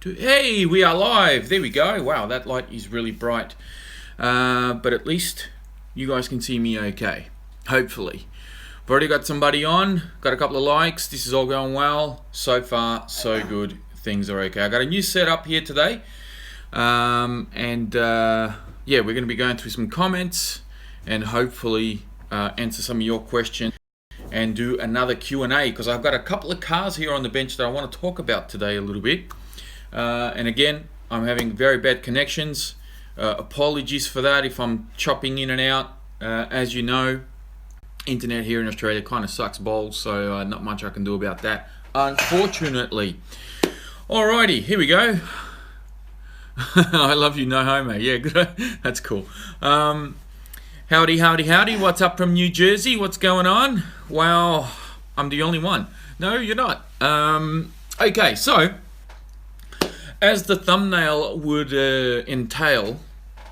Hey, we are live. There we go. Wow, that light is really bright. But at least you guys can see me okay. Hopefully. I've already got somebody on. Got a couple of likes. This is all going well. So far, so good. Things are okay. I got a new setup here today. Yeah, we're going to be going through some comments and hopefully answer some of your questions and do another Q&A, because I've got a couple of cars here on the bench that I want to talk about today a little bit. And again, I'm having very bad connections. Apologies for that if I'm chopping in and out. As you know, internet here in Australia kind of sucks balls, so not much I can do about that, unfortunately. Alrighty, here we go. I love you, no homo. Yeah, good. That's cool. Howdy, howdy, howdy. What's up from New Jersey? What's going on? Well, I'm the only one. No, you're not. Okay, so as the thumbnail would entail,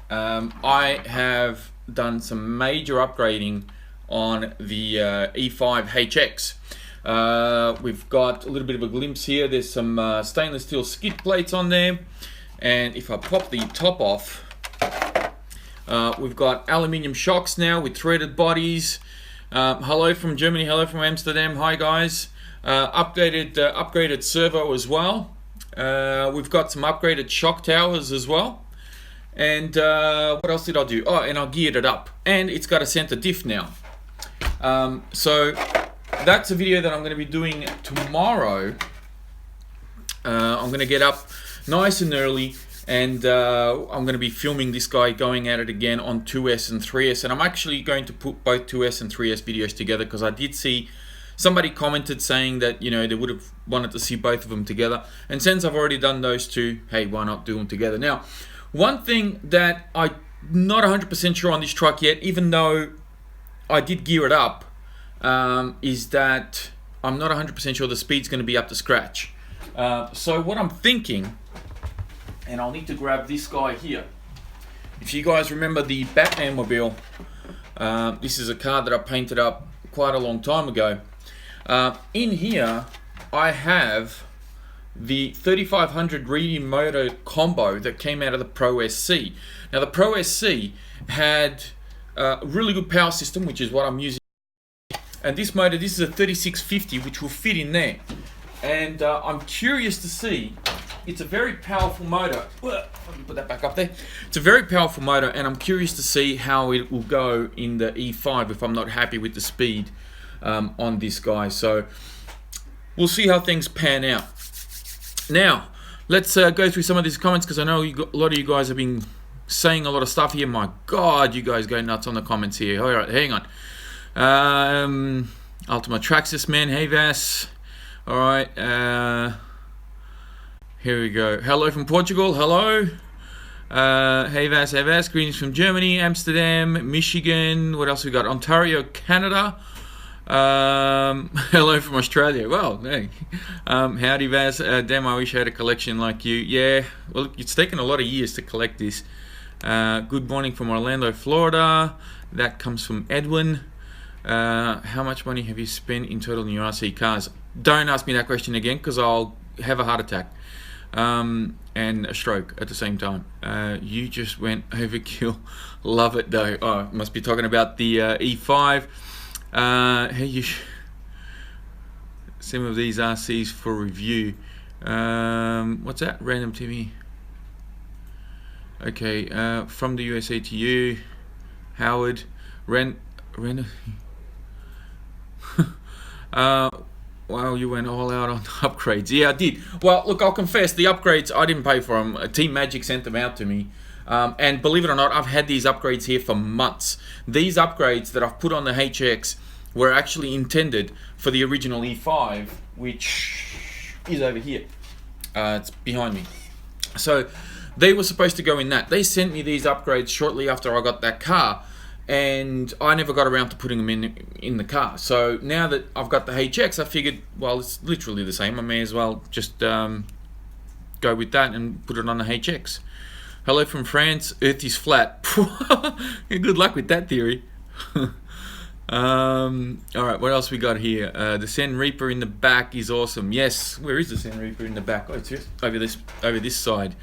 I have done some major upgrading on the E5 HX. We've got a little bit of a glimpse here. There's some stainless steel skid plates on there. And if I pop the top off, we've got aluminium shocks now with threaded bodies. Hello from Germany, hello from Amsterdam. Hi guys. Upgraded servo as well. We've got some upgraded shock towers as well. And what else did I do? Oh, and I geared it up. And it's got a center diff now. So that's a video that I'm going to be doing tomorrow. I'm going to get up nice and early, and I'm going to be filming this guy going at it again on 2S and 3S, and I'm actually going to put both 2S and 3S videos together, because I did see somebody commented saying that, you know, they would have wanted to see both of them together, and since I've already done those two, hey, why not do them together? Now, one thing that I'm not 100% sure on this truck yet, even though I did gear it up, is that I'm not 100% sure the speed's going to be up to scratch. So what I'm thinking, and I'll need to grab this guy here. If you guys remember the Batman-mobile, this is a car that I painted up quite a long time ago. In here, I have the 3500 reading motor combo that came out of the Pro SC. Now the Pro SC had a really good power system, which is what I'm using. And this motor, this is a 3650, which will fit in there. And I'm curious to see. It's a very powerful motor. Let me put that back up there. It's a very powerful motor, and I'm curious to see how it will go in the E5 if I'm not happy with the speed on this guy. So we'll see how things pan out. Now, let's go through some of these comments, because I know a lot of you guys have been saying a lot of stuff here. My God, you guys go nuts on the comments here. All right, hang on. Ultimate Traxxas man, hey Vas. All right. Here we go. Hello from Portugal. Hello. Hey Vas. Greetings from Germany, Amsterdam, Michigan. What else we got? Ontario, Canada. Hello from Australia. Well, hey. Howdy Vas. Damn, I wish I had a collection like you. Yeah. Well, it's taken a lot of years to collect this. Good morning from Orlando, Florida. That comes from Edwin. How much money have you spent in total in your RC cars? Don't ask me that question again, because I'll have a heart attack. And a stroke at the same time. You just went overkill. Love it though. Oh, must be talking about the E5. Hey, some of these RCs for review. What's that? Random TV. Okay, from the USA to you, Howard. Wow, you went all out on upgrades. Yeah, I did. Well, look, I'll confess, the upgrades, I didn't pay for them. Team Magic sent them out to me. And believe it or not, I've had these upgrades here for months. These upgrades that I've put on the HX were actually intended for the original E5, which is over here. It's behind me. So they were supposed to go in that. They sent me these upgrades shortly after I got that car, and I never got around to putting them in the car. So now that I've got the HX, I figured, well, it's literally the same. I may as well just go with that and put it on the HX. Hello from France. Earth is flat. Good luck with that theory. All right, what else we got here? The Sen Reaper in the back is awesome. Yes, where is the Sen Reaper in the back? Oh, it's over this side.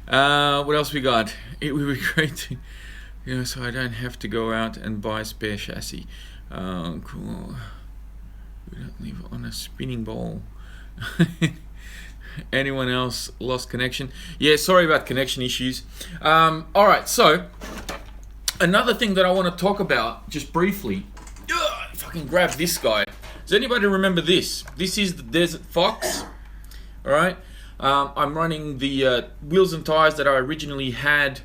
What else we got? It would be great to, so I don't have to go out and buy a spare chassis. Cool. We don't leave it on a spinning ball. Anyone else lost connection? Yeah, sorry about connection issues. All right, so another thing that I want to talk about just briefly. If I can grab this guy. Does anybody remember this? This is the Desert Fox. All right. I'm running the wheels and tires that I originally had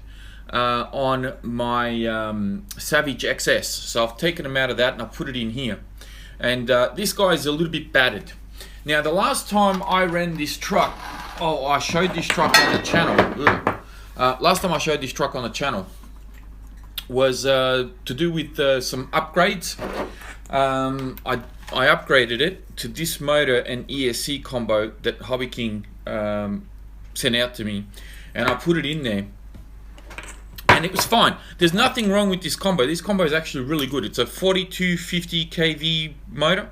on my Savage XS. So I've taken them out of that and I've put it in here. And this guy is a little bit battered. Now, the last time I ran this truck, I showed this truck on the channel. Last time I showed this truck on the channel was to do with some upgrades. I upgraded it to this motor and ESC combo that Hobby King sent out to me, and I put it in there. And it was fine. There's nothing wrong with this combo. This combo is actually really good. It's a 4250 kV motor.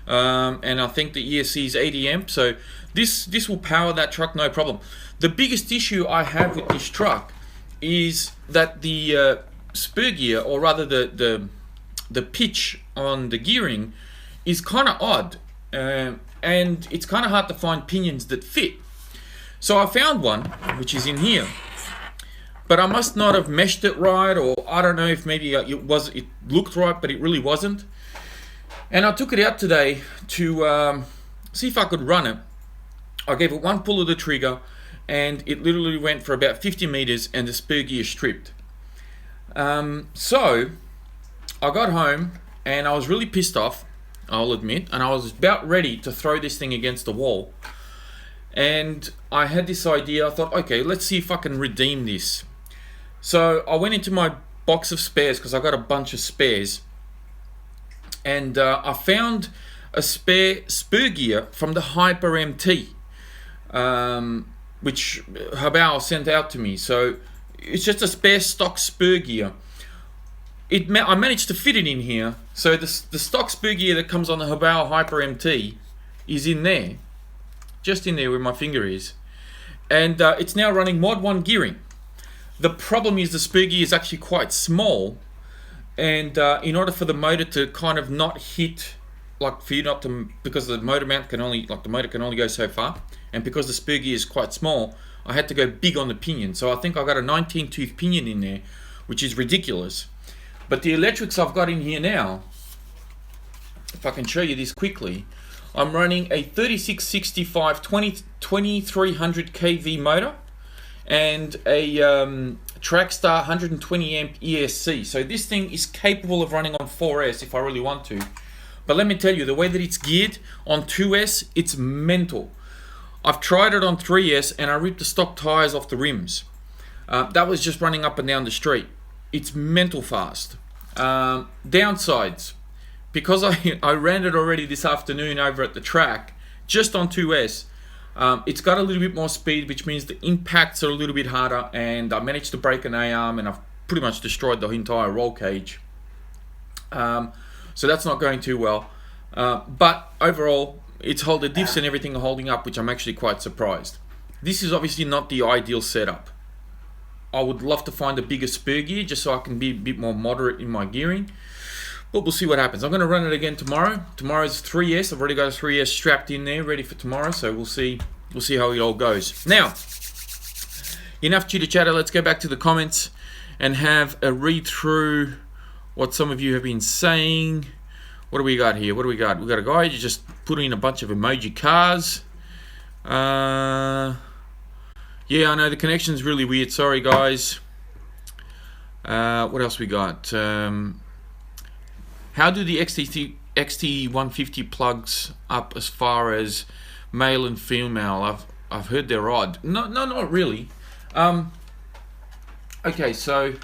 And I think the ESC is 80 amp, so this will power that truck no problem. The biggest issue I have with this truck is that the spur gear, or rather the pitch on the gearing, is kind of odd, and it's kind of hard to find pinions that fit. So I found one which is in here, but I must not have meshed it right, or I don't know if maybe it looked right but it really wasn't. And I took it out today to see if I could run it. I gave it one pull of the trigger and it literally went for about 50 meters and the spur gear stripped. So I got home and I was really pissed off, I'll admit, and I was about ready to throw this thing against the wall. And I had this idea. I thought, okay, let's see if I can redeem this. So I went into my box of spares, because I got a bunch of spares, and I found a spare spur gear from the Hyper MT, which Habao sent out to me. So it's just a spare stock spur gear. I managed to fit it in here. So the stock spur gear that comes on the Habao Hyper MT is in there, just in there where my finger is, and it's now running Mod 1 gearing. The problem is the spur gear is actually quite small, and in order for the motor to kind of not hit, like for you not to, because the motor mount can only, like the motor can only go so far, and because the spur gear is quite small, I had to go big on the pinion. So I think I got a 19 tooth pinion in there, which is ridiculous. But the electrics I've got in here now, if I can show you this quickly, I'm running a 3665 2300 kV motor and a Traxxas 120 amp ESC. So this thing is capable of running on 4S if I really want to. But let me tell you, the way that it's geared on 2S, it's mental. I've tried it on 3S and I ripped the stock tires off the rims. That was just running up and down the street. It's mental fast. Downsides, because I ran it already this afternoon over at the track, just on 2S, it's got a little bit more speed, which means the impacts are a little bit harder, and I managed to break an A-arm and I've pretty much destroyed the entire roll cage. So that's not going too well. But overall, the diffs and everything are holding up, which I'm actually quite surprised. This is obviously not the ideal setup. I would love to find a bigger spur gear just so I can be a bit more moderate in my gearing. But we'll see what happens. I'm going to run it again tomorrow. Tomorrow's 3S. I've already got a 3S strapped in there, ready for tomorrow. So we'll see how it all goes. Now, enough chitter chatter. Let's go back to the comments and have a read through what some of you have been saying. What do we got here? What do we got? We got a guy who just put in a bunch of emoji cars. Yeah, I know the connection's really weird. Sorry, guys. What else we got? How do the XT150 plugs up as far as male and female? I've heard they're odd. No, not really. Okay, so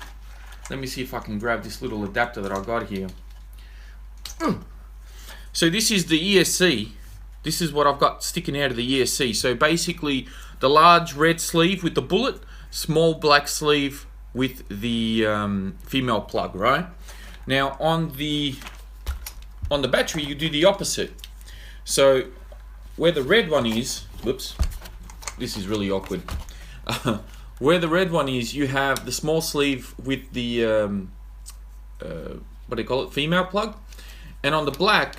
let me see if I can grab this little adapter that I got here. So this is the ESC. This is what I've got sticking out of the ESC. So basically, the large red sleeve with the bullet, small black sleeve with the female plug, right? Now on the battery, you do the opposite. So where the red one is, whoops, this is really awkward. Where the red one is, you have the small sleeve with the what do you call it, female plug, and on the black,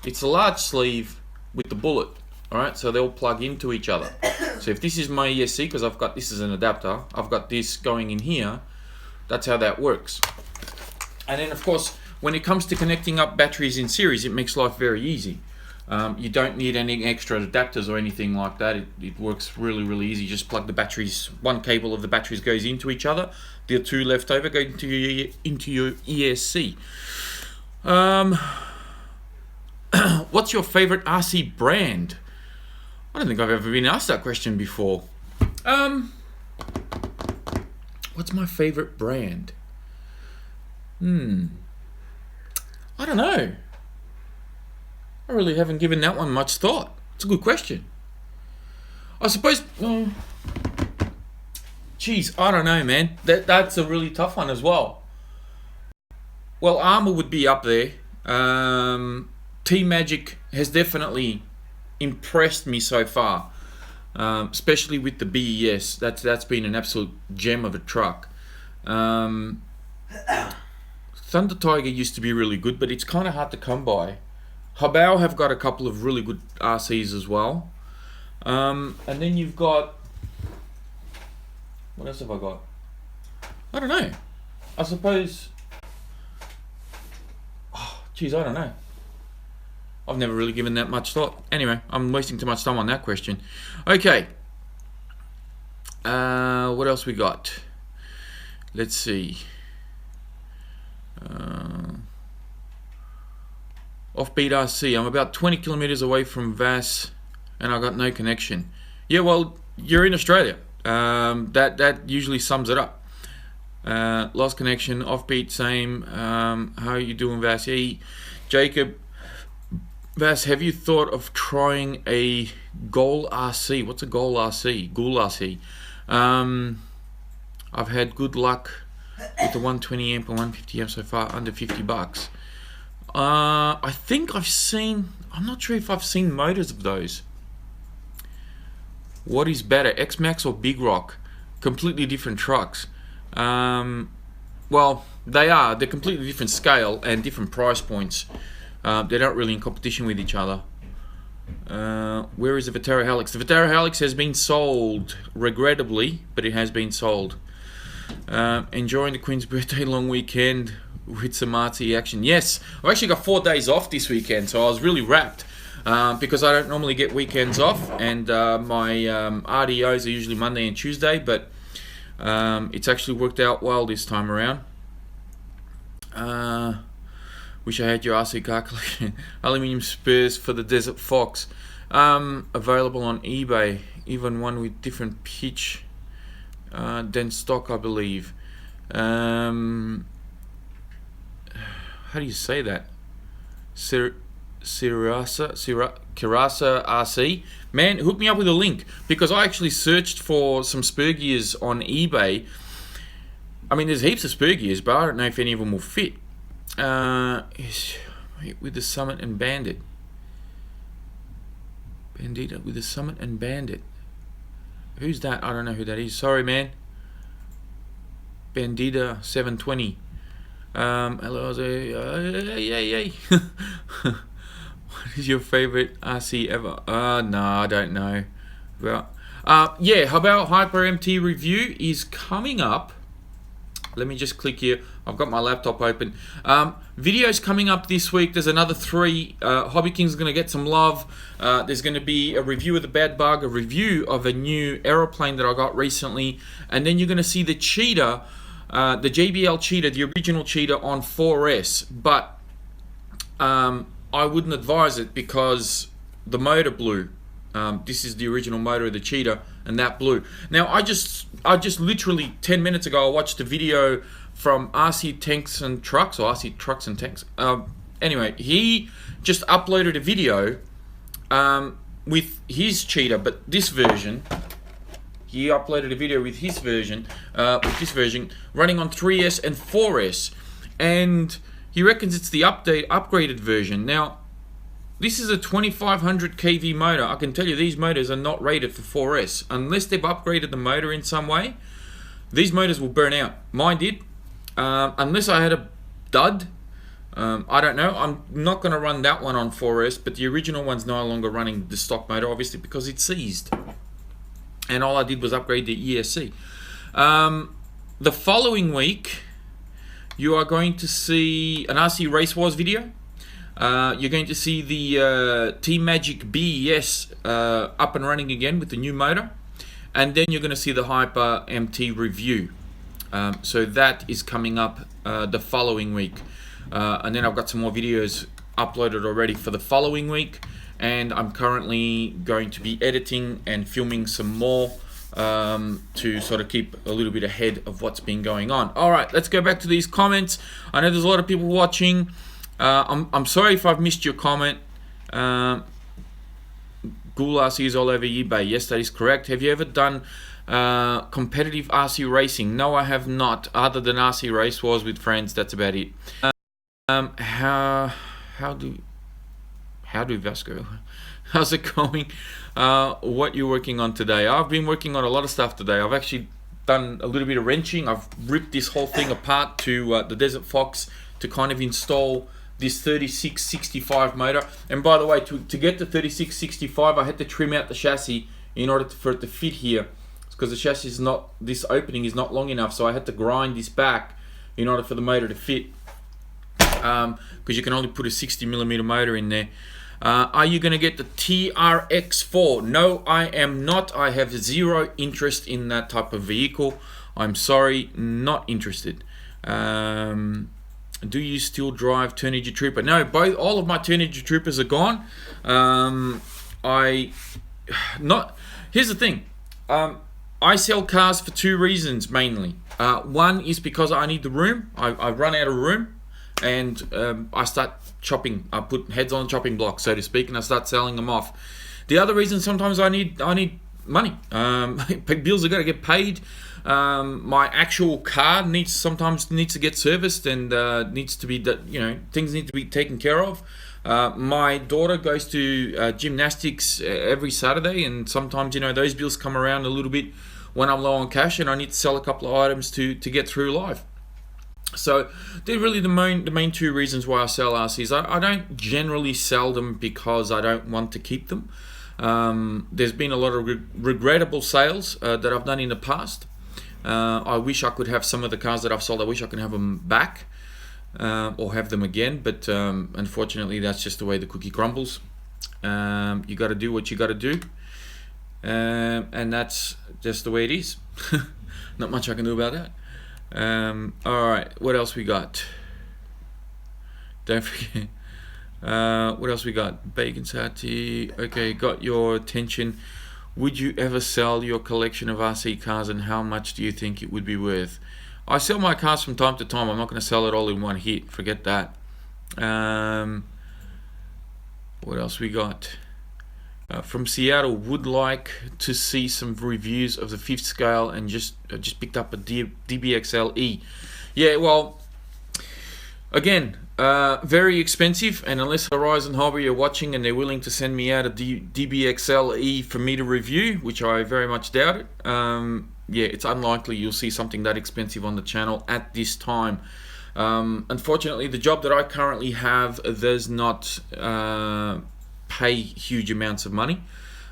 it's a large sleeve with the bullet. All right, so they'll plug into each other. So if this is my ESC, because I've got this as an adapter, I've got this going in here. That's how that works. And then of course, when it comes to connecting up batteries in series, it makes life very easy. You don't need any extra adapters or anything like that. It works really, really easy. Just plug the batteries, one cable of the batteries goes into each other. The two left over go into your ESC. What's your favorite RC brand? I don't think I've ever been asked that question before. What's my favorite brand? I don't know. I really haven't given that one much thought. It's a good question. I suppose, geez, I don't know, man. That's a really tough one as well. Well, Armour would be up there. Team Magic has definitely impressed me so far, especially with the BES. That's been an absolute gem of a truck. Thunder Tiger used to be really good, but it's kind of hard to come by. Habao have got a couple of really good RCs as well. And then you've got, what else have I got? I don't know. I suppose, geez, I don't know. I've never really given that much thought. Anyway, I'm wasting too much time on that question. Okay. What else we got? Let's see. Offbeat RC. I'm about 20 kilometers away from Vass, and I got no connection. Yeah, well, you're in Australia. That usually sums it up. Lost connection. Offbeat, same. How are you doing, Vass? Yeah, Jacob. Vass, have you thought of trying a Goal RC? What's a Goal RC? Goal RC. I've had good luck with the 120 amp and 150 amp so far, under $50. I think I've seen, I'm not sure if I've seen motors of those. What is better, X-Max or Big Rock? Completely different trucks. Well, they're completely different scale and different price points. They're not really in competition with each other. Where is the Vitara Helix? The Vitara Helix has been sold, regrettably, but it has been sold. Enjoying the Queen's birthday long weekend with some artsy action. Yes, I've actually got 4 days off this weekend, so I was really wrapped because I don't normally get weekends off, and my RDOs are usually Monday and Tuesday, but it's actually worked out well this time around. Wish I had your RC car collection. Aluminium spurs for the Desert Fox. Available on eBay. Even one with different pitch than stock, I believe. How do you say that? Kirasa RC. Man, hook me up with a link, because I actually searched for some spur gears on eBay. I mean, there's heaps of spur gears, but I don't know if any of them will fit. With the Summit and Bandit. Bandita with the Summit and Bandit. Who's that? I don't know who that is. Sorry, man. Bandita 720. Hello. Yay. What is your favorite RC ever? No, I don't know. Well, yeah. How about Hyper MT review is coming up. Let me just click here. I've got my laptop open. Videos coming up this week. There's another 3. Hobby King's going to get some love. There's going to be a review of the Bad Bug, a review of a new aeroplane that I got recently, and then you're going to see the Cheetah, the JBL Cheetah, the original Cheetah on 4S. But I wouldn't advise it because the motor blew. This is the original motor of the Cheetah, and that blew. Now, I just literally 10 minutes ago, I watched a video from RC Tanks and Trucks, or RC Trucks and Tanks. Anyway, he just uploaded a video with his Cheetah, but this version. He uploaded a video with his version, running on 3S and 4S, and He reckons it's the upgraded version. Now, this is a 2500 kV motor. I can tell you these motors are not rated for 4S. Unless they've upgraded the motor in some way, these motors will burn out. Mine did. Unless I had a dud. I don't know. I'm not going to run that one on 4S, but the original one's no longer running the stock motor, obviously, because it's seized. And all I did was upgrade the ESC. The following week, you are going to see an RC Race Wars video. You're going to see the Team Magic BES up and running again with the new motor. And then you're going to see the Hyper MT review. So that is coming up the following week. And then I've got some more videos uploaded already for the following week. And I'm currently going to be editing and filming some more to sort of keep a little bit ahead of what's been going on. All right, let's go back to these comments. I know there's a lot of people watching. I'm sorry if I've missed your comment. Ghoul RC is all over eBay. Yes, that is correct. Have you ever done competitive RC racing? No, I have not. Other than RC Race Wars with friends, that's about it. How do Vasco? How's it going? What you're working on today? I've been working on a lot of stuff today. I've actually done a little bit of wrenching. I've ripped this whole thing apart to the Desert Fox to kind of install this 3665 motor. And by the way, to get the 3665, I had to trim out the chassis in order for it to fit here, because the chassis is not, this opening is not long enough, so I had to grind this back in order for the motor to fit, because you can only put a 60mm motor in there. Are you going to get the TRX4? No, I am not. I have zero interest in that type of vehicle. I'm sorry, not interested. Do you still drive Turniger Trooper? No, all of my Turniger Troopers are gone. Here's the thing. I sell cars for two reasons mainly. One is because I need the room. I run out of room, and I start chopping. I put heads on the chopping block, so to speak, and I start selling them off. The other reason, sometimes I need money. Bills have got to get paid. My actual car sometimes needs to get serviced, and needs to be, things need to be taken care of. My daughter goes to gymnastics every Saturday, and sometimes those bills come around a little bit when I'm low on cash, and I need to sell a couple of items to get through life. So they're really the main two reasons why I sell RCs. I don't generally sell them because I don't want to keep them. There's been a lot of regrettable sales that I've done in the past. I wish I could have some of the cars that I've sold. I wish I could have them back, or have them again, but unfortunately that's just the way the cookie crumbles. You got to do what you got to do, and that's just the way it is. Not much I can do about that. Alright, what else we got? Don't forget. What else we got? Bacon Sati. Okay, got your attention. Would you ever sell your collection of RC cars, and how much do you think it would be worth? I sell my cars from time to time. I'm not going to sell it all in one hit. Forget that. What else we got? From Seattle, would like to see some reviews of the 5th scale, and just picked up a DBXL-E. Yeah, well, again, very expensive, and unless Horizon Hobby are watching and they're willing to send me out a DBXL-E for me to review, which I very much doubt it, yeah, it's unlikely you'll see something that expensive on the channel at this time. Unfortunately, the job that I currently have does not pay huge amounts of money,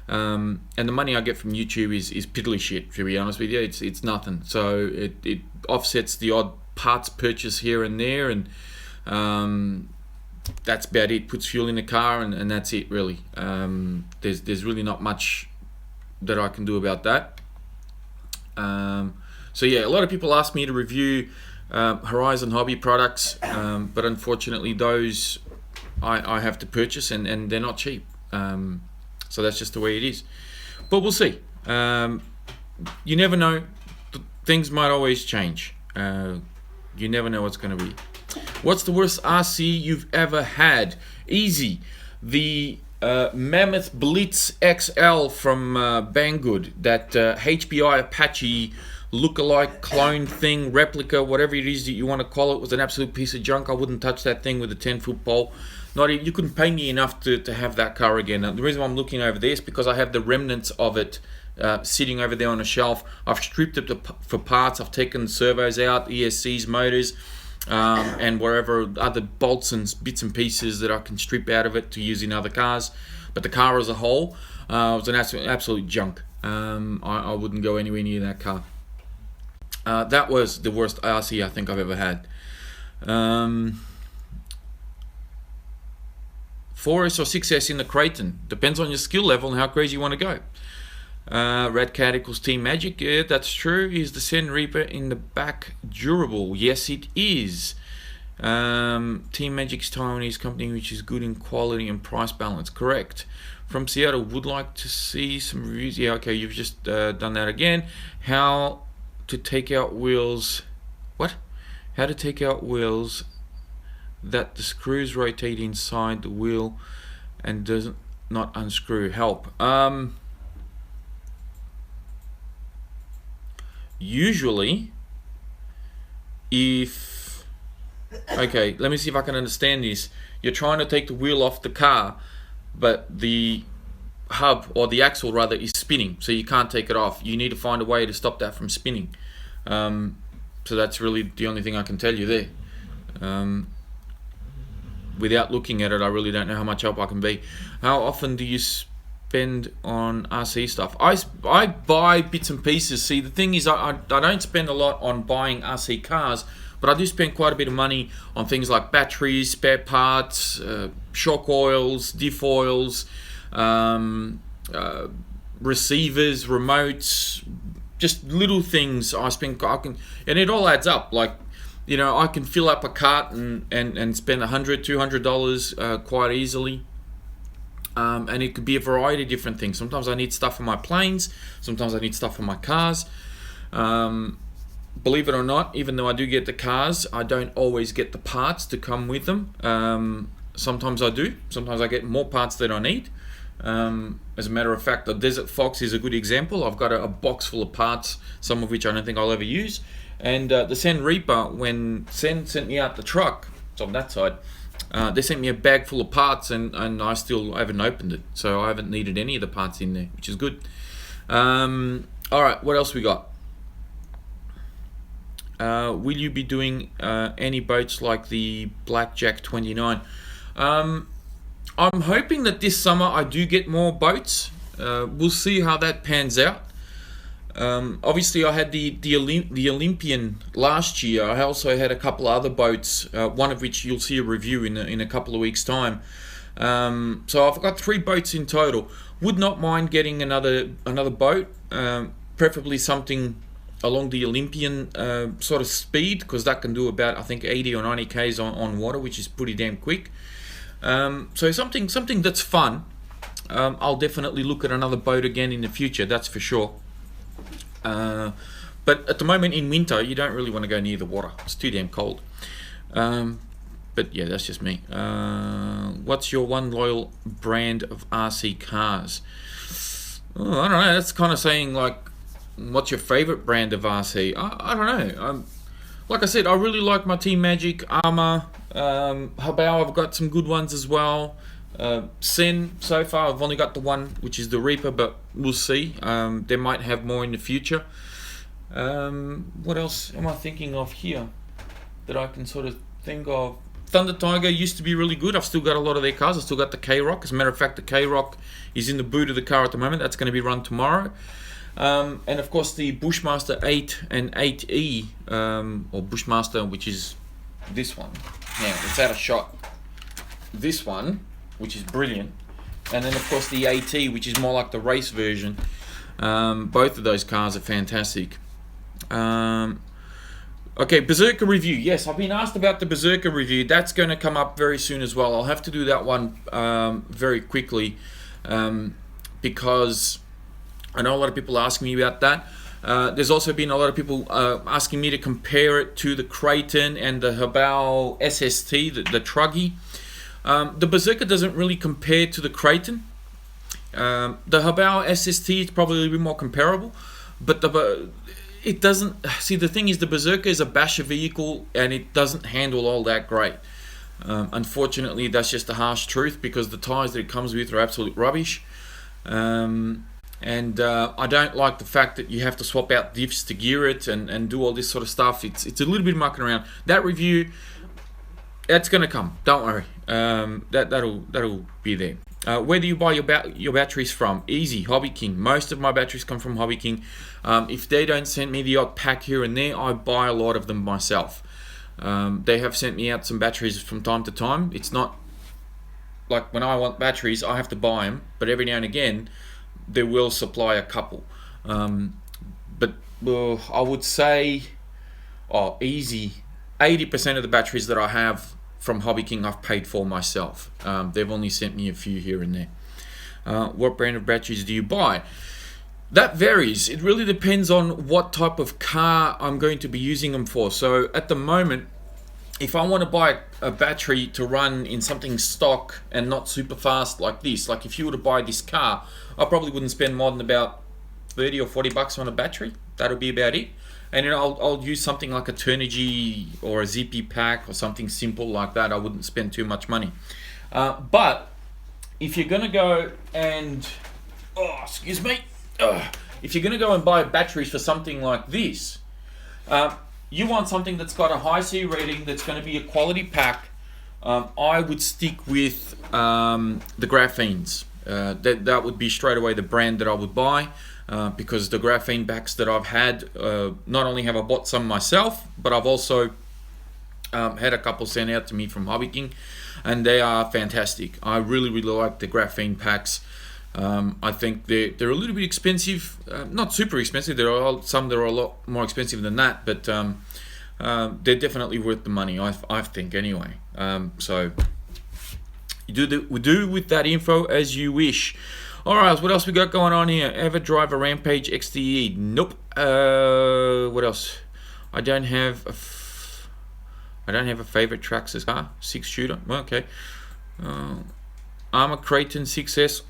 and the money I get from YouTube is piddly shit, to be honest with you. It's nothing. So it offsets the odd parts purchase here and there, and that's about it. Puts fuel in the car, and that's it really. There's really not much that I can do about that. So yeah, a lot of people ask me to review Horizon Hobby products, but unfortunately those I have to purchase, and they're not cheap. So that's just the way it is. But we'll see. You never know. Things might always change. You never know what's going to be. What's the worst RC you've ever had? Easy. The Mammoth Blitz XL from Banggood. That HBI Apache look-alike, clone thing, replica, whatever it is that you want to call it, was an absolute piece of junk. I wouldn't touch that thing with a 10-foot pole. Not even, you couldn't pay me enough to have that car again. And the reason why I'm looking over there is because I have the remnants of it sitting over there on a shelf. I've stripped it for parts. I've taken servos out, ESCs, motors, and wherever other bolts and bits and pieces that I can strip out of it to use in other cars. But the car as a whole was an absolute junk. I wouldn't go anywhere near that car. That was the worst RC I think I've ever had. 4S or 6S in the Creighton. Depends on your skill level and how crazy you want to go. Red Cat equals Team Magic. Yeah, that's true. Is the Sen Reaper in the back durable? Yes, it is. Team Magic's Taiwanese company, which is good in quality and price balance. Correct. From Seattle, would like to see some reviews. Yeah, okay, you've just done that again. How to take out wheels. What? How to take out wheels that the screws rotate inside the wheel and doesn't not unscrew. Help. Usually, if, okay, let me see if I can understand this. You're trying to take the wheel off the car, but the hub, or the axle rather, is spinning, so you can't take it off. You need to find a way to stop that from spinning. So that's really the only thing I can tell you there. Without looking at it, I really don't know how much help I can be. How often do you spend on RC stuff? I buy bits and pieces. See, the thing is, I don't spend a lot on buying RC cars, but I do spend quite a bit of money on things like batteries, spare parts, shock oils, diff oils, receivers, remotes, just little things I can, and it all adds up. Like, you know, I can fill up a cart and spend $100, $200 quite easily. And it could be a variety of different things. Sometimes I need stuff for my planes. Sometimes I need stuff for my cars. Believe it or not, even though I do get the cars, I don't always get the parts to come with them. Sometimes I do. Sometimes I get more parts than I need. As a matter of fact, the Desert Fox is a good example. I've got a box full of parts, some of which I don't think I'll ever use. And the Sen Reaper, when Sen sent me out the truck, it's on that side, they sent me a bag full of parts, and I haven't opened it, so I haven't needed any of the parts in there, which is good. Alright, what else we got? Will you be doing any boats like the Blackjack 29? I'm hoping that this summer I do get more boats. We'll see how that pans out. Obviously I had the Olympian last year. I also had a couple of other boats, one of which you'll see a review in a couple of weeks time. So I've got 3 boats in total. Would not mind getting another boat, preferably something along the Olympian sort of speed, because that can do about, I think, 80 or 90 k's on water, which is pretty damn quick. So something that's fun. I'll definitely look at another boat again in the future, that's for sure. But at the moment in winter, you don't really want to go near the water. It's too damn cold. But yeah, that's just me. What's your one loyal brand of RC cars? Oh, I don't know. That's kind of saying, like, what's your favorite brand of RC? I don't know. Like I said, I really like my Team Magic, Armour, Habao. I've got some good ones as well. Sen, so far I've only got the one, which is the Reaper, but we'll see. They might have more in the future. What else am I thinking of here that I can sort of think of? Thunder Tiger used to be really good. I've still got a lot of their cars. I've still got the K-Rock. As a matter of fact, the K-Rock is in the boot of the car at the moment. That's going to be run tomorrow. And of course the Bushmaster 8 and 8E, or Bushmaster, which is this one. Now, it's out of shot. This one, which is brilliant, and then of course the AT, which is more like the race version. Both of those cars are fantastic. Okay, Berserker review. Yes, I've been asked about the Berserker review. That's going to come up very soon as well. I'll have to do that one very quickly, because I know a lot of people asking me about that. There's also been a lot of people asking me to compare it to the Creighton and the Habao SST, the Truggy. The Berserker doesn't really compare to the Creighton. The Habao SST is probably a bit more comparable, but it doesn't. See, the thing is, the Berserker is a basher vehicle, and it doesn't handle all that great. Unfortunately, that's just the harsh truth, because the tires that it comes with are absolute rubbish. I don't like the fact that you have to swap out diffs to gear it and do all this sort of stuff. It's a little bit mucking around. That review, that's gonna come. Don't worry. That'll be there. Where do you buy your batteries from? Easy, Hobby King. Most of my batteries come from Hobby King. If they don't send me the odd pack here and there, I buy a lot of them myself. They have sent me out some batteries from time to time. It's not like when I want batteries, I have to buy them, but every now and again, they will supply a couple. But I would say, easy, 80% of the batteries that I have from Hobby King I've paid for myself. They've only sent me a few here and there. What brand of batteries do you buy? That varies. It really depends on what type of car I'm going to be using them for. So at the moment, if I want to buy a battery to run in something stock and not super fast like this, like if you were to buy this car, I probably wouldn't spend more than about 30 or 40 bucks on a battery. That'll be about it. And then I'll use something like a Turnigy or a ZP pack or something simple like that. I wouldn't spend too much money. But if you're going to go and, if you're going to go and buy batteries for something like this, you want something that's got a high C rating, that's going to be a quality pack. I would stick with the Graphenes. That would be straight away the brand that I would buy, because the graphene packs that I've had, not only have I bought some myself, but I've also had a couple sent out to me from Hobby King, and they are fantastic. I really like the graphene packs. I think they're a little bit expensive, not super expensive. There are some that are a lot more expensive than that, but they're definitely worth the money, I think anyway. So you do with that info as you wish. All right, what else we got going on here? Ever drive a Rampage XTE? Nope. What else? I don't have a favorite Traxxas car. 6-shooter. Okay. I'm a Creighton 6S.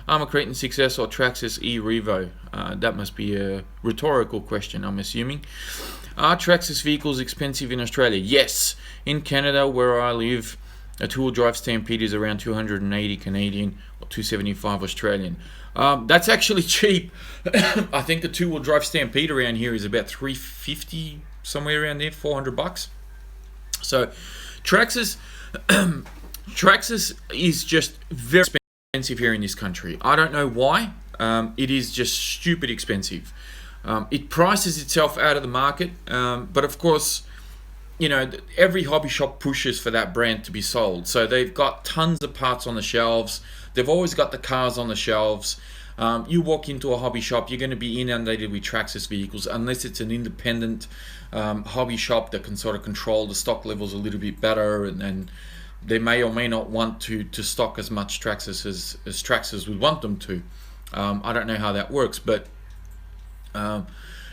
I'm a Creighton 6S or Traxxas E Revo. That must be a rhetorical question, I'm assuming. Are Traxxas vehicles expensive in Australia? Yes. In Canada, where I live, a two-wheel drive Stampede is around 280 Canadian or 275 Australian. That's actually cheap. I think the two-wheel drive Stampede around here is about 350, somewhere around there, 400 bucks. So Traxxas is just very expensive here in this country. I don't know why. It is just stupid expensive. It prices itself out of the market, but of course, you know, every hobby shop pushes for that brand to be sold. So they've got tons of parts on the shelves. They've always got the cars on the shelves. You walk into a hobby shop, you're going to be inundated with Traxxas vehicles, unless it's an independent hobby shop that can sort of control the stock levels a little bit better, and they may or may not want to stock as much Traxxas as Traxxas would want them to. I don't know how that works, but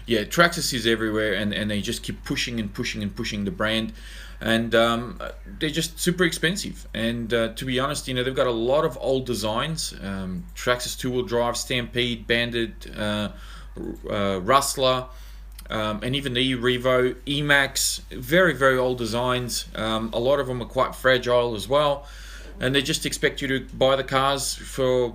yeah, Traxxas is everywhere, and they just keep pushing and pushing and pushing the brand, and they're just super expensive. And to be honest, you know, they've got a lot of old designs. Traxxas two-wheel drive, Stampede, Bandit, Rustler, and even the E-Revo, E-Max, very old designs. A lot of them are quite fragile as well, and they just expect you to buy the cars for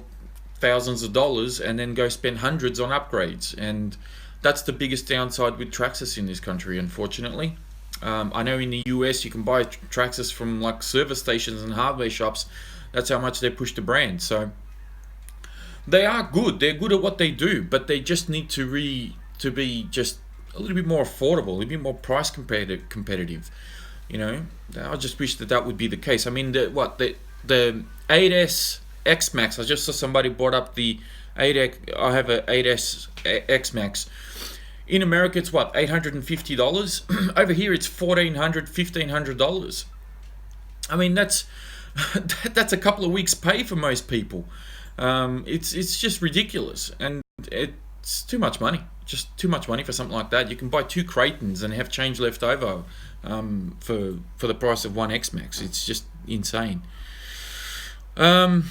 thousands of dollars and then go spend hundreds on upgrades. And that's the biggest downside with Traxxas in this country, unfortunately. I know in the US you can buy Traxxas from like service stations and hardware shops. That's how much they push the brand. So they are good. They're good at what they do, but they just need to be just a little bit more affordable, a little bit more price competitive. You know, I just wish that would be the case. I mean, the 8S X Max. I just saw somebody brought up the 8X. I have a 8S X Max. In America, it's what, $850? Over here, it's $1,400, $1,500. I mean, that's a couple of weeks' pay for most people. It's just ridiculous, and it's too much money. Just too much money for something like that. You can buy 2 Creightons and have change left over for the price of one X Max. It's just insane. Any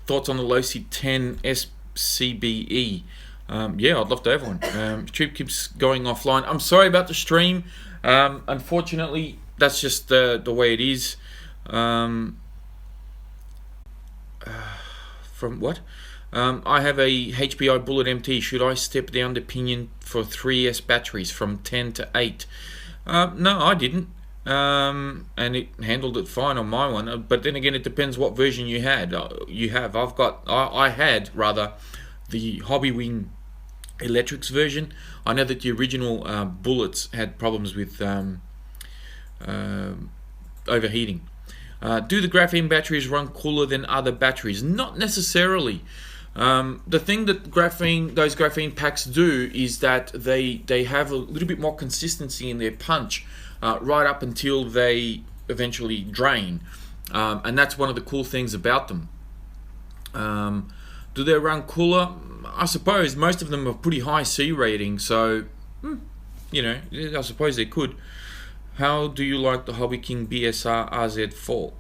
thoughts on the Losi 10 SCBE? yeah, I'd love to have one. Tube keeps going offline. I'm sorry about the stream. Unfortunately, that's just the way it is. From what? I have a HPI Bullet MT. Should I step down the pinion for 3S batteries from 10 to 8? No, I didn't. And it handled it fine on my one. But then again, it depends what version you had. I had rather the Hobby Wing Electrics version. I know that the original Bullets had problems with overheating. Do the graphene batteries run cooler than other batteries? Not necessarily. The thing that those graphene packs do is that they have a little bit more consistency in their punch right up until they eventually drain, and that's one of the cool things about them. Do they run cooler? I suppose most of them are pretty high C rating, so I suppose they could. How do you like the Hobby King BSR RZ4?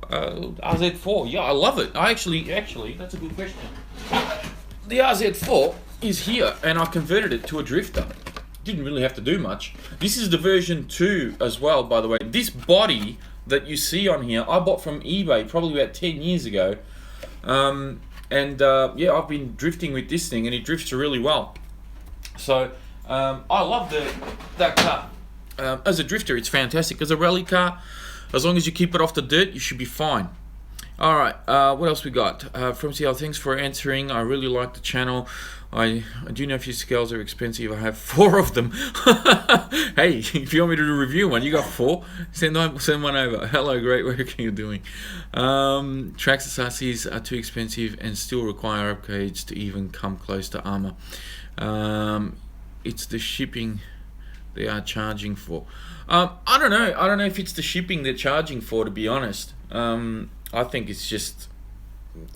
RZ4, yeah, I love it. Actually, that's a good question. The RZ4 is here, and I converted it to a drifter. Didn't really have to do much. This is the version 2 as well, by the way. This body that you see on here, I bought from eBay probably about 10 years ago. Yeah, I've been drifting with this thing, and it drifts really well. So, I love that car. As a drifter, it's fantastic. As a rally car, as long as you keep it off the dirt, you should be fine. Alright, what else we got? From CL, thanks for answering. I really like the channel. I do know a few scales are expensive. I have 4 of them. Hey, if you want me to review one, you got 4. Send one over. Hello, great work you're doing. Traxxas RCs are too expensive and still require upgrades to even come close to armor. It's the shipping they are charging for. I don't know if it's the shipping they're charging for, to be honest. I think it's just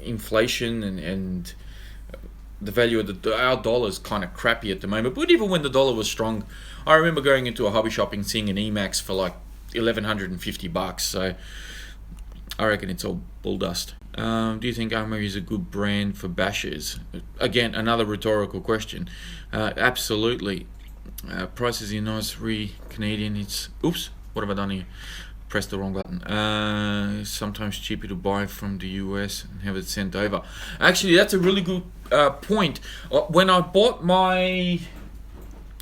inflation and the value of our dollar is kind of crappy at the moment. But even when the dollar was strong, I remember going into a hobby shop and seeing an Emax for like $1,150. So I reckon it's all bull dust. Do you think Armour is a good brand for bashers? Again, another rhetorical question. Absolutely. Prices in Oz, Canadian. It's oops. What have I done here? Pressed the wrong button. Sometimes cheaper to buy from the US and have it sent over. Actually, that's a really good point. When I bought my, I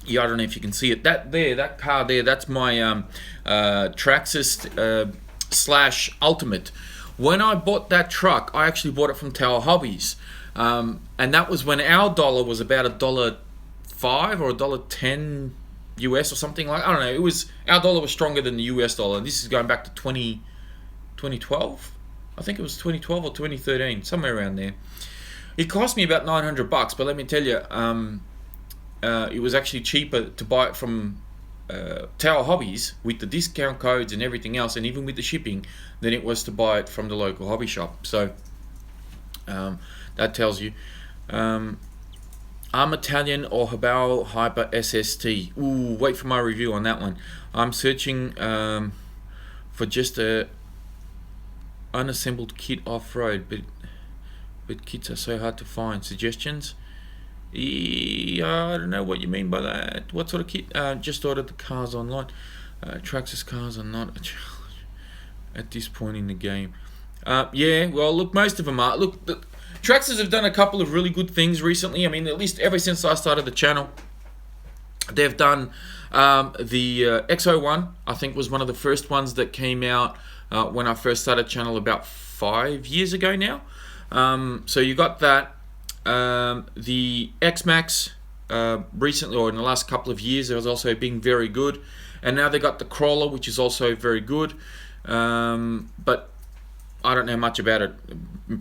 don't know if you can see it. That car there, that's my Traxxas / Ultimate. When I bought that truck, I actually bought it from Tower Hobbies, and that was when our dollar was about $1.05 or $1.10 US or something like. I don't know. It was, our dollar was stronger than the US dollar, and this is going back to 2012. I think it was 2012 or 2013, somewhere around there. It cost me about $900, but let me tell you, it was actually cheaper to buy it from Tower Hobbies with the discount codes and everything else, and even with the shipping, than it was to buy it from the local hobby shop. So that tells you. I'm Italian or Habal Hyper SST. Ooh, wait for my review on that one. I'm searching for just a unassembled kit off-road, but kits are so hard to find. Suggestions? I don't know what you mean by that. What sort of kit? Just ordered the cars online. Traxxas cars are not a challenge at this point in the game. Yeah, well, look, most of them are. Look, Traxxas have done a couple of really good things recently. I mean, at least ever since I started the channel, they've done the XO1. I think was one of the first ones that came out when I first started the channel about 5 years ago now. So you got that. The X-Max recently, or in the last couple of years, has also been very good. And now they got the Crawler, which is also very good. But I don't know much about it.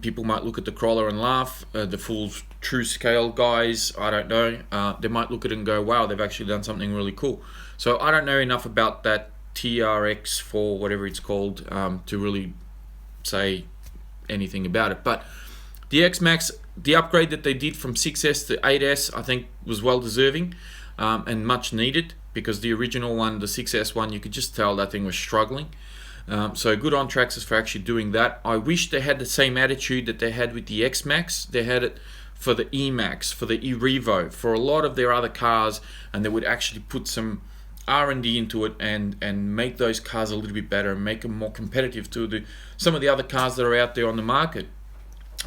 People might look at the Crawler and laugh. The full true scale guys, I don't know. They might look at it and go, wow, they've actually done something really cool. So I don't know enough about that TRX4, whatever it's called, to really say anything about it. But the X-Max, the upgrade that they did from 6S to 8S, I think was well deserving and much needed, because the original one, the 6S one, you could just tell that thing was struggling. So good on Traxxas for actually doing that. I wish they had the same attitude that they had with the X-Max. They had it for the E-Max, for the E-Revo, for a lot of their other cars, and they would actually put some R&D into it and make those cars a little bit better and make them more competitive to some of the other cars that are out there on the market.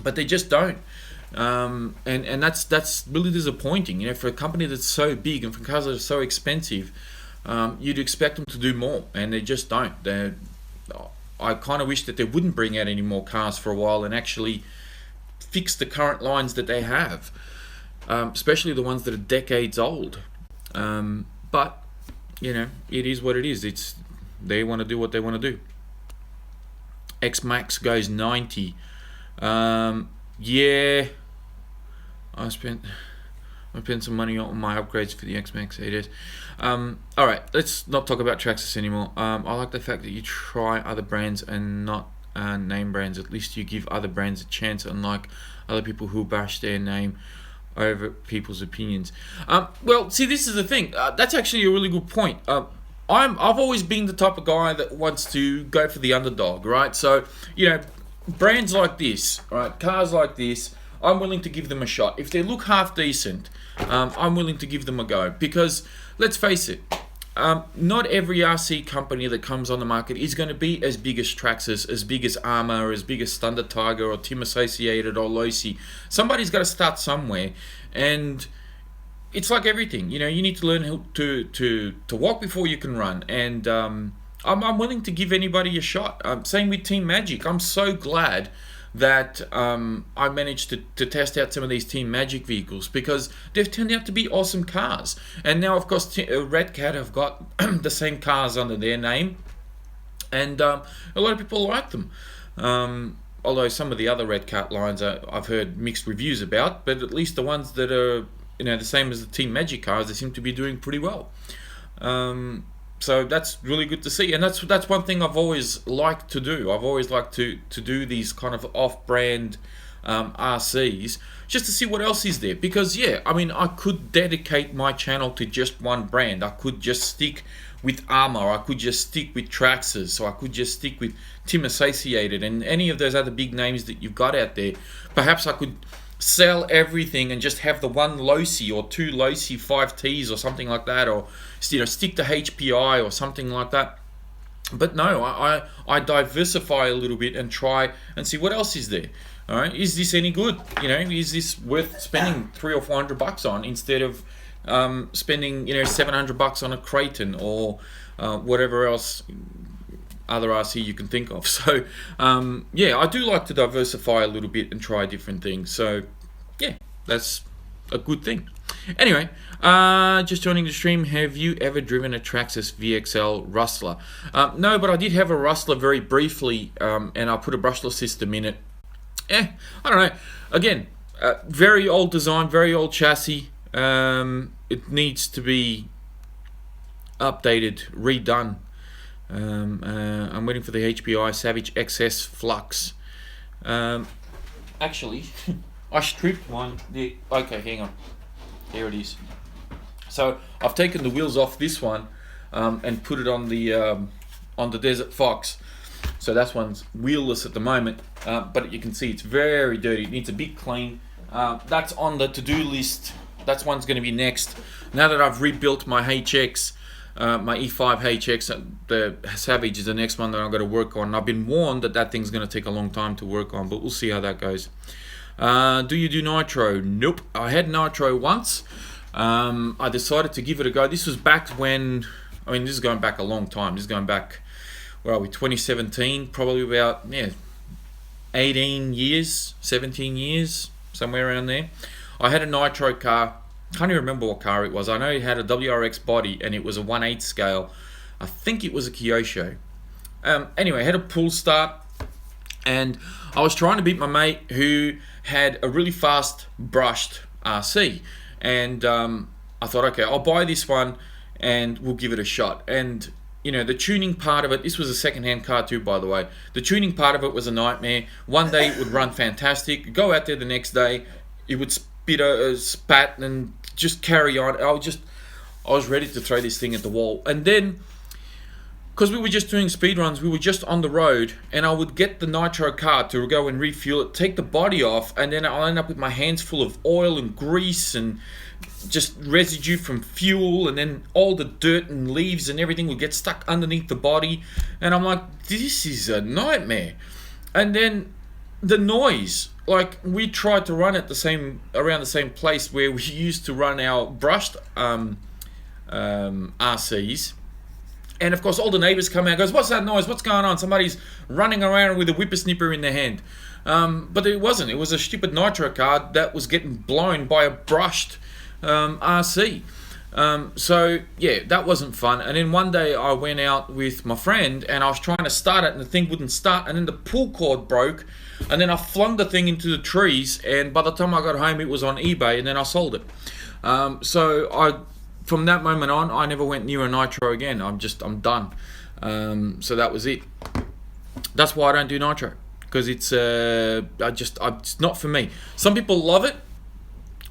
But they just don't. And that's really disappointing. You know, for a company that's so big and for cars that are so expensive, you'd expect them to do more, and they just don't. I kind of wish that they wouldn't bring out any more cars for a while and actually fix the current lines that they have, especially the ones that are decades old. But you know, it is what it is. They want to do what they want to do. X-Max goes 90. Yeah, I spent some money on my upgrades for the X-Max 8S. Alright, let's not talk about Traxxas anymore. I like the fact that you try other brands and not name brands. At least you give other brands a chance, unlike other people who bash their name over people's opinions. Well, see, this is the thing. That's actually a really good point. I've always been the type of guy that wants to go for the underdog, right? So, you know, brands like this, right, cars like this, I'm willing to give them a shot. If they look half decent, I'm willing to give them a go. Because, let's face it, not every RC company that comes on the market is going to be as big as Traxxas, as big as Armour, as big as Thunder Tiger or Team Associated or Losi. Somebody's got to start somewhere, and it's like everything. You know, you need to learn how to walk before you can run, and I'm willing to give anybody a shot. Same with Team Magic. I'm so glad that I managed to test out some of these Team Magic vehicles, because they've turned out to be awesome cars. And now, of course, Red Cat have got the same cars under their name, and a lot of people like them. Although some of the other Red Cat lines I've heard mixed reviews about, but at least the ones that are, you know, the same as the Team Magic cars, they seem to be doing pretty well. So that's really good to see, and that's one thing I've always liked to do. I've always liked to do these kind of off-brand RCs just to see what else is there. Because yeah, I mean, I could dedicate my channel to just one brand. I could just stick with Armour. I could just stick with Traxxas. So I could just stick with Team Associated and any of those other big names that you've got out there. Perhaps I could sell everything and just have the one Losi or two Losi 5Ts or something like that, or, you know, stick to HPI or something like that. But no, I diversify a little bit and try and see what else is there. All right, is this any good? You know, is this worth spending $300 or $400 on instead of spending, you know, $700 on a Creighton or whatever else other RC you can think of. So yeah, I do like to diversify a little bit and try different things. So yeah, that's a good thing. Anyway, just joining the stream, have you ever driven a Traxxas VXL Rustler? No, but I did have a Rustler very briefly, and I put a brushless system in it. I don't know. Again, very old design, very old chassis. It needs to be updated, redone. I'm waiting for the HPI Savage XS Flux. Actually, I stripped one. Okay, hang on. There it is. So I've taken the wheels off this one and put it on the Desert Fox. So that one's wheelless at the moment, but you can see it's very dirty. It needs a big clean. That's on the to-do list. That one's going to be next. Now that I've rebuilt my HX, my E5 HX, the Savage is the next one that I've got to work on. I've been warned that thing's going to take a long time to work on, but we'll see how that goes. Do you do Nitro? Nope. I had Nitro once. I decided to give it a go. This was back when, I mean, this is going back a long time. This is going back, where are we, 2017, probably about 18 years, 17 years, somewhere around there. I had a Nitro car. Can't even remember what car it was. I know it had a WRX body and it was a 1/8 scale. I think it was a Kyosho. Anyway, I had a pull start and I was trying to beat my mate who had a really fast brushed RC. And I thought, okay, I'll buy this one and we'll give it a shot. And you know, the tuning part of it, this was a second-hand car too, by the way. The tuning part of it was a nightmare. One day it would run fantastic. Go out there the next day, it would spit a spat and just carry on. I was ready to throw this thing at the wall. And then, because we were just doing speed runs, we were just on the road, and I would get the Nitro car to go and refuel it, take the body off, and then I'll end up with my hands full of oil and grease and just residue from fuel, and then all the dirt and leaves and everything would get stuck underneath the body, and I'm like, this is a nightmare. And then the noise, like we tried to run at around the same place where we used to run our brushed RCs. And of course, all the neighbors come out and goes, "What's that noise? What's going on? Somebody's running around with a whippersnipper in their hand." But it wasn't. It was a stupid Nitro car that was getting blown by a brushed RC. So yeah, that wasn't fun. And then one day I went out with my friend and I was trying to start it and the thing wouldn't start. And then the pull cord broke. And then I flung the thing into the trees. And by the time I got home, it was on eBay, and then I sold it. From that moment on, I never went near a Nitro again. I'm done. So that was it. That's why I don't do Nitro, because it's not for me. Some people love it.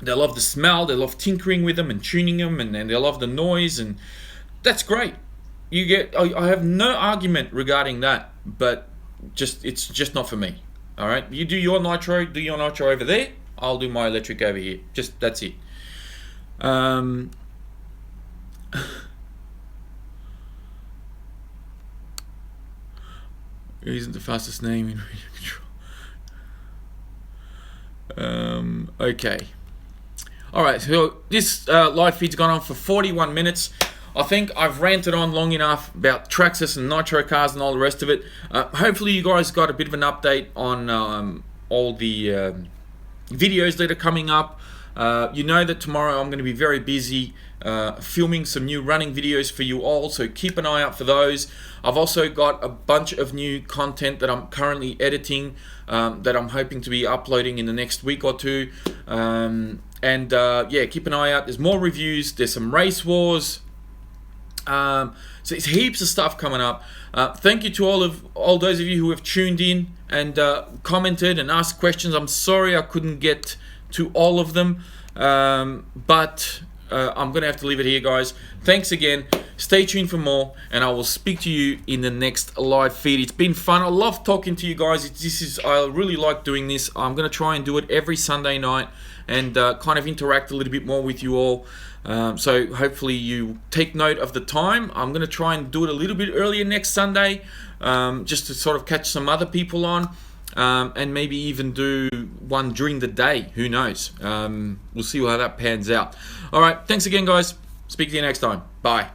They love the smell. They love tinkering with them and tuning them, and they love the noise, and that's great. I have no argument regarding that, but it's just not for me. All right, you do your Nitro over there. I'll do my electric over here. That's it. It isn't the fastest name in radio control. Okay. Alright, so this live feed's gone on for 41 minutes. I think I've ranted on long enough about Traxxas and Nitro cars and all the rest of it. Hopefully you guys got a bit of an update on all the videos that are coming up. You know that tomorrow I'm going to be very busy filming some new running videos for you all, so keep an eye out for those. I've also got a bunch of new content that I'm currently editing that I'm hoping to be uploading in the next week or two. Yeah, keep an eye out. There's more reviews. There's some race wars. So it's heaps of stuff coming up. Thank you to all those of you who have tuned in and commented and asked questions. I'm sorry I couldn't get to all of them, but I'm gonna have to leave it here, guys. Thanks again. Stay tuned for more, and I will speak to you in the next live feed. It's been fun. I love talking to you guys. I really like doing this. I'm gonna try and do it every Sunday night and kind of interact a little bit more with you all. So hopefully you take note of the time. I'm gonna try and do it a little bit earlier next Sunday, just to sort of catch some other people on. And maybe even do one during the day. Who knows? We'll see how that pans out. All right. Thanks again, guys. Speak to you next time. Bye.